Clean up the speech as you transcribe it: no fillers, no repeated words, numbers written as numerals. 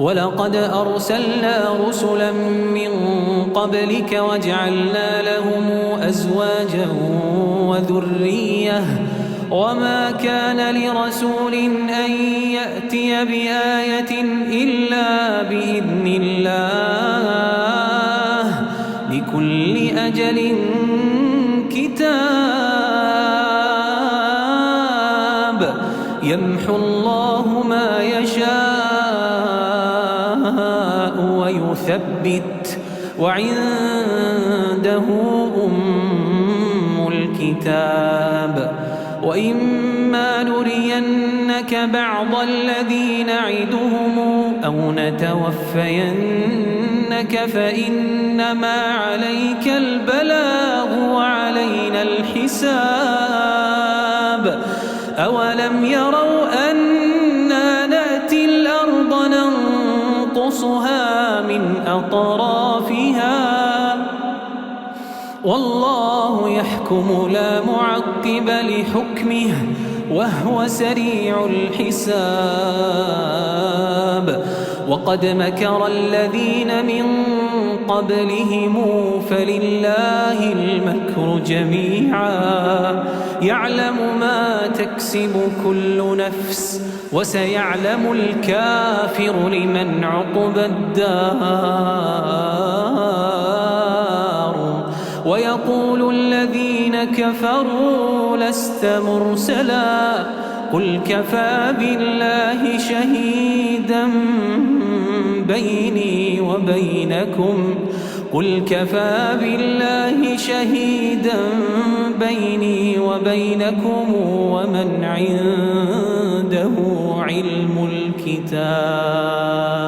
ولقد أرسلنا رسلا من قبلك وجعلنا لهم أزواجا وذرية وما كان لرسول أن يأتي بآية إلا بإذن الله لكل أجل كتاب يمحو الله ما يشاء ويثبت وعنده الكتاب وإما نرينك بعض الذي نعدهم أو نتوفينك فإنما عليك البلاغ وعلينا الحساب أولم يروا أنا نأتي الأرض ننقصها من أطرافها والله يحكم لا معقب لحكمه وهو سريع الحساب وقد مكر الذين من قبلهم فلله المكر جميعا يعلم ما تكسب كل نفس وسيعلم الكافر لمن عقبى الدار ويقول الذين كفروا لست مرسلا قل كفى بالله شهيدا بيني وبينكم قل كفى بالله شهيدا بيني وبينكم ومن عنده علم الكتاب